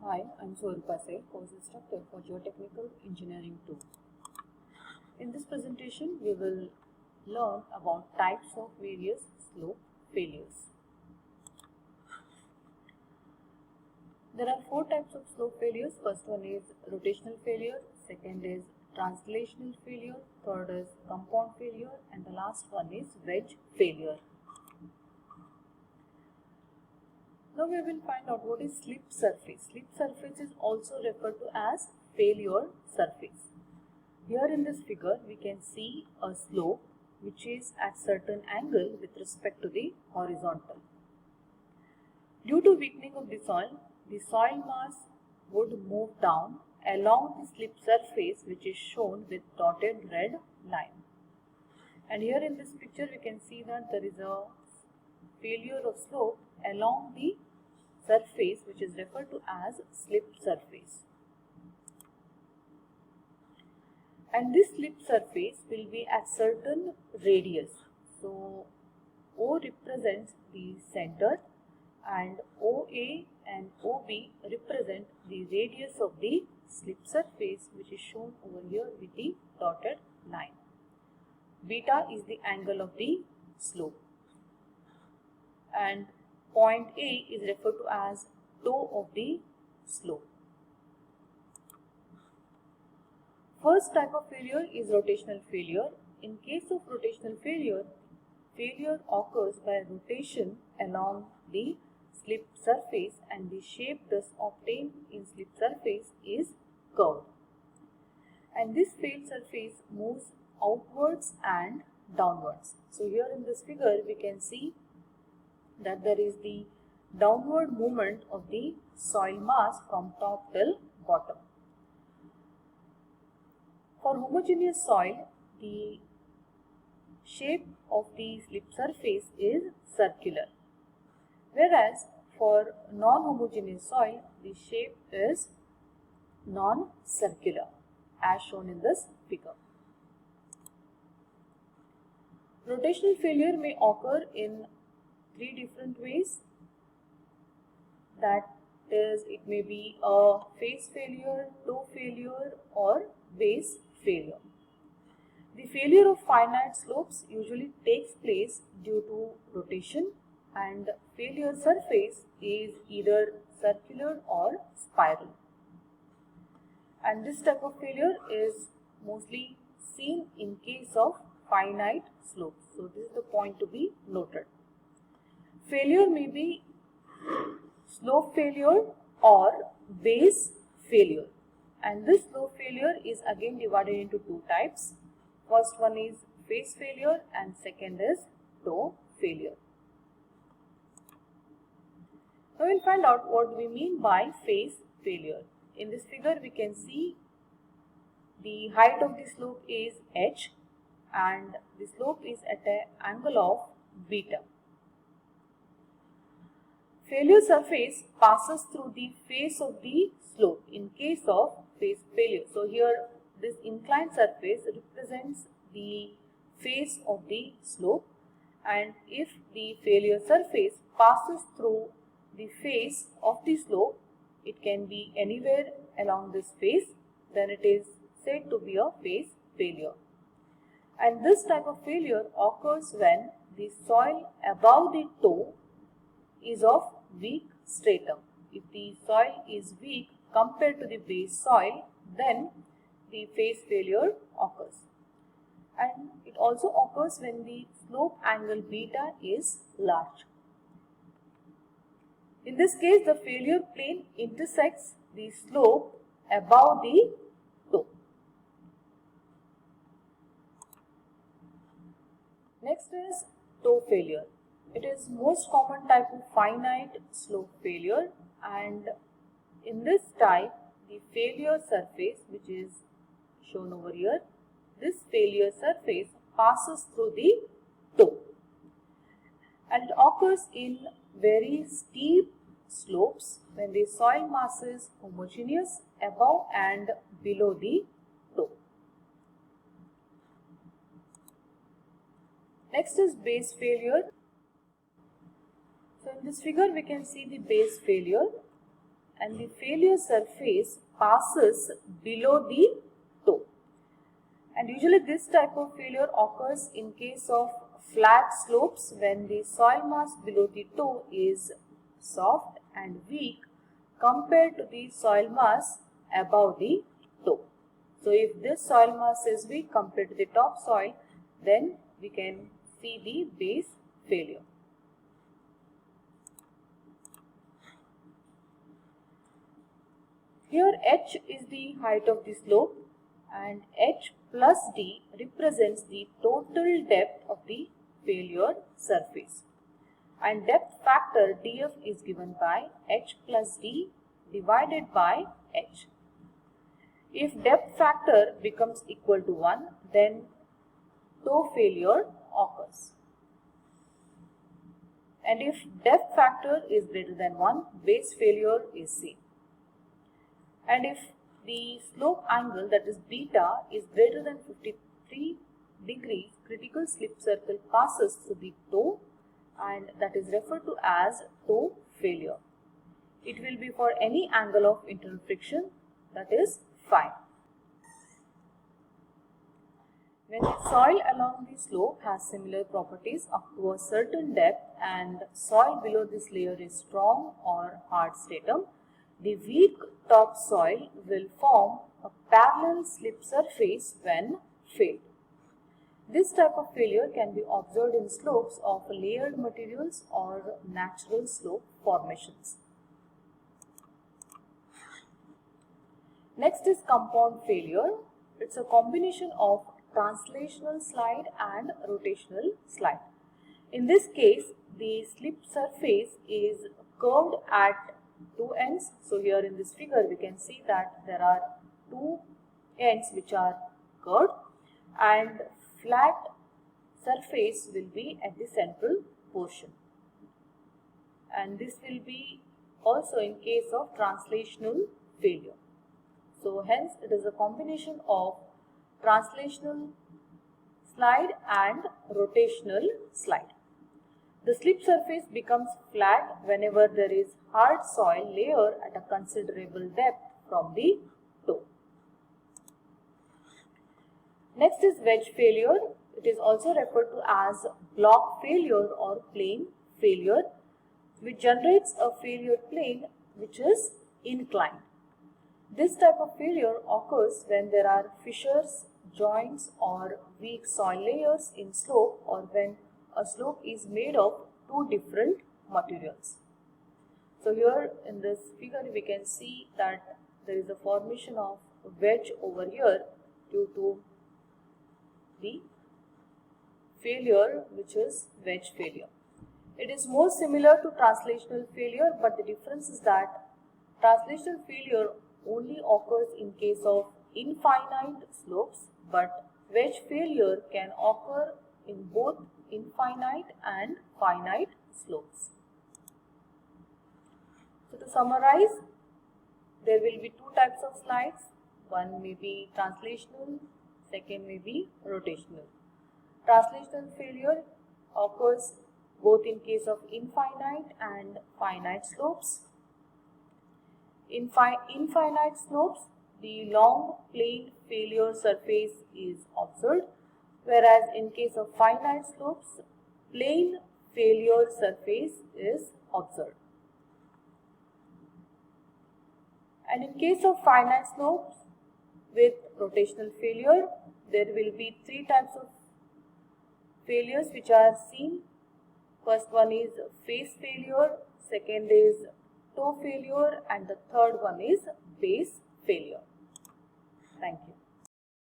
Hi, I'm Swarupa Seth, course instructor for Geotechnical Engineering 2. In this presentation, we will learn about types of various slope failures. There are four types of slope failures. First one is rotational failure, second is translational failure, third is compound failure, and the last one is wedge failure. Now we will find out what is slip surface. Slip surface is also referred to as failure surface. Here in this figure we can see a slope which is at certain angle with respect to the horizontal. Due to weakening of the soil mass would move down along the slip surface which is shown with dotted red line. And here in this picture we can see that there is a failure of slope along the surface which is referred to as slip surface. And this slip surface will be at certain radius. So O represents the center and OA and OB represent the radius of the slip surface which is shown over here with the dotted line. Beta is the angle of the slope. And point A is referred to as toe of the slope. First type of failure is rotational failure. In case of rotational failure, failure occurs by rotation along the slip surface and the shape thus obtained in slip surface is curved. And this failed surface moves outwards and downwards. So here in this figure we can see that there is the downward movement of the soil mass from top till bottom. For homogeneous soil, the shape of the slip surface is circular, whereas for non-homogeneous soil, the shape is non-circular, as shown in this figure. Rotational failure may occur in three different ways. That is, it may be a face failure, toe failure, or base failure. The failure of finite slopes usually takes place due to rotation, and failure surface is either circular or spiral. And this type of failure is mostly seen in case of finite slopes. So this is the point to be noted. Failure may be slope failure or base failure. And this slope failure is again divided into two types. First one is face failure and second is toe failure. Now we will find out what we mean by face failure. In this figure we can see the height of the slope is h and the slope is at an angle of beta. Failure surface passes through the face of the slope in case of face failure. So here this inclined surface represents the face of the slope, and if the failure surface passes through the face of the slope, it can be anywhere along this face, then it is said to be a face failure. And this type of failure occurs when the soil above the toe is of weak stratum. If the soil is weak compared to the base soil, then the face failure occurs. And it also occurs when the slope angle beta is large. In this case, the failure plane intersects the slope above the toe. Next is toe failure. It is most common type of finite slope failure, and in this type the failure surface, which is shown over here, this failure surface passes through the toe, and it occurs in very steep slopes when the soil mass is homogeneous above and below the toe. Next is base failure. So in this figure we can see the base failure, and the failure surface passes below the toe. And usually this type of failure occurs in case of flat slopes when the soil mass below the toe is soft and weak compared to the soil mass above the toe. So if this soil mass is weak compared to the topsoil, then we can see the base failure. Here h is the height of the slope and h plus d represents the total depth of the failure surface. And depth factor df is given by h plus d divided by h. If depth factor becomes equal to 1, then toe failure occurs. And if depth factor is greater than 1, base failure is seen. And if the slope angle, that is beta, is greater than 53 degrees, critical slip circle passes through the toe, and that is referred to as toe failure. It will be for any angle of internal friction, that is phi. When the soil along the slope has similar properties up to a certain depth and soil below this layer is strong or hard stratum, the weak topsoil will form a parallel slip surface when failed. This type of failure can be observed in slopes of layered materials or natural slope formations. Next is compound failure. It's a combination of translational slide and rotational slide. In this case, the slip surface is curved at two ends. So here in this figure we can see that there are two ends which are curved, and flat surface will be at the central portion. And this will be also in case of translational failure. So hence it is a combination of translational slide and rotational slide. The slip surface becomes flat whenever there is hard soil layer at a considerable depth from the toe. Next is wedge failure. It is also referred to as block failure or plane failure, which generates a failure plane which is inclined. This type of failure occurs when there are fissures, joints or weak soil layers in slope, or when a slope is made of two different materials. So here in this figure we can see that there is a formation of wedge over here due to the failure which is wedge failure. It is more similar to translational failure, but the difference is that translational failure only occurs in case of infinite slopes, but wedge failure can occur in both infinite and finite slopes. So to summarize, there will be two types of slides. One may be translational, second may be rotational. Translational failure occurs both in case of infinite and finite slopes. In infinite slopes, the long plane failure surface is observed, whereas in case of finite slopes, plane failure surface is observed. And in case of finite slopes with rotational failure, there will be three types of failures which are seen. First one is face failure, second is toe failure, and the third one is base failure. Thank you.